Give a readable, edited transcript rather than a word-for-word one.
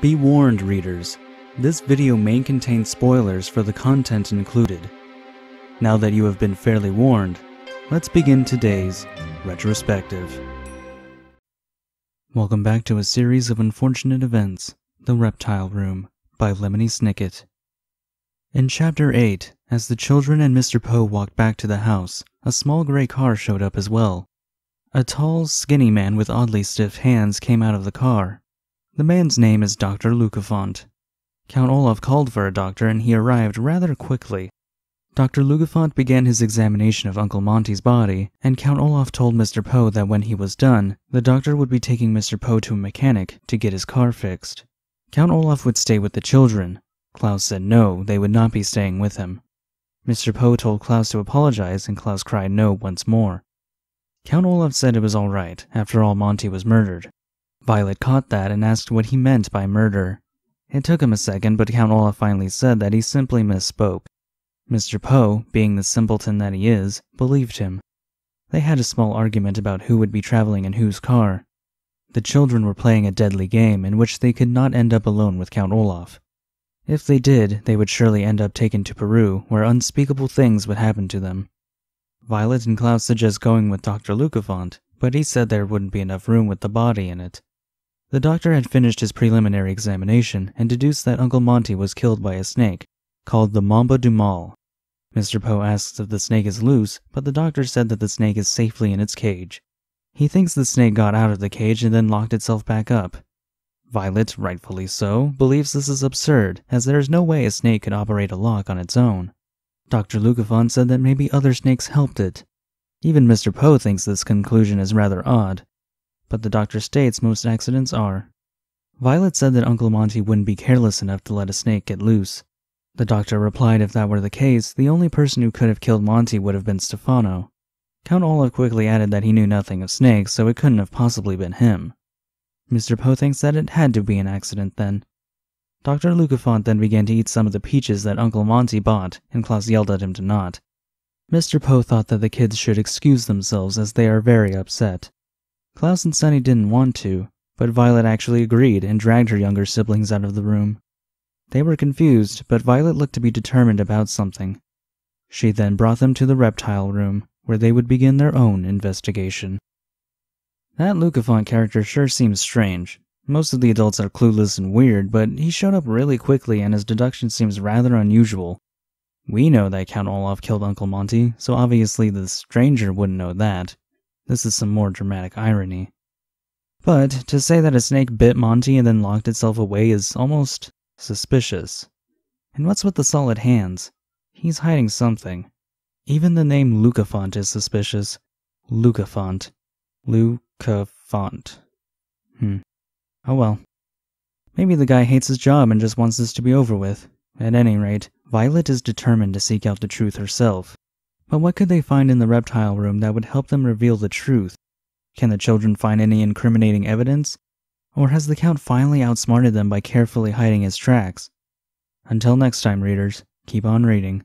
Be warned, readers. This video may contain spoilers for the content included. Now that you have been fairly warned, let's begin today's retrospective. Welcome back to a series of unfortunate events, The Reptile Room, by Lemony Snicket. In Chapter 8, as the children and Mr. Poe walked back to the house, a small gray car showed up as well. A tall, skinny man with oddly stiff hands came out of the car. The man's name is Dr. Lucafont. Count Olaf called for a doctor and he arrived rather quickly. Dr. Lucafont began his examination of Uncle Monty's body, and Count Olaf told Mr. Poe that when he was done, the doctor would be taking Mr. Poe to a mechanic to get his car fixed. Count Olaf would stay with the children. Klaus said no, they would not be staying with him. Mr. Poe told Klaus to apologize, and Klaus cried no once more. Count Olaf said it was all right, after all Monty was murdered. Violet caught that and asked what he meant by murder. It took him a second, but Count Olaf finally said that he simply misspoke. Mr. Poe, being the simpleton that he is, believed him. They had a small argument about who would be traveling in whose car. The children were playing a deadly game in which they could not end up alone with Count Olaf. If they did, they would surely end up taken to Peru, where unspeakable things would happen to them. Violet and Klaus suggest going with Dr. Lucafont, but he said there wouldn't be enough room with the body in it. The doctor had finished his preliminary examination and deduced that Uncle Monty was killed by a snake, called the Mamba du Mal. Mr. Poe asks if the snake is loose, but the doctor said that the snake is safely in its cage. He thinks the snake got out of the cage and then locked itself back up. Violet, rightfully so, believes this is absurd, as there is no way a snake could operate a lock on its own. Dr. Lucafont said that maybe other snakes helped it. Even Mr. Poe thinks this conclusion is rather odd, but the doctor states most accidents are. Violet said that Uncle Monty wouldn't be careless enough to let a snake get loose. The doctor replied if that were the case, the only person who could have killed Monty would have been Stefano. Count Olaf quickly added that he knew nothing of snakes, so it couldn't have possibly been him. Mr. Poe thinks that it had to be an accident then. Dr. Lucafont then began to eat some of the peaches that Uncle Monty bought, and Klaus yelled at him to not. Mr. Poe thought that the kids should excuse themselves as they are very upset. Klaus and Sunny didn't want to, but Violet actually agreed and dragged her younger siblings out of the room. They were confused, but Violet looked to be determined about something. She then brought them to the Reptile Room, where they would begin their own investigation. That Lucafont character sure seems strange. Most of the adults are clueless and weird, but he showed up really quickly and his deduction seems rather unusual. We know that Count Olaf killed Uncle Monty, so obviously the stranger wouldn't know that. This is some more dramatic irony. But to say that a snake bit Monty and then locked itself away is almost suspicious. And what's with the solid hands? He's hiding something. Even the name Lucafont is suspicious. Lucafont. Lucafont. Oh well. Maybe the guy hates his job and just wants this to be over with. At any rate, Violet is determined to seek out the truth herself. But what could they find in the Reptile Room that would help them reveal the truth? Can the children find any incriminating evidence? Or has the Count finally outsmarted them by carefully hiding his tracks? Until next time, readers, keep on reading.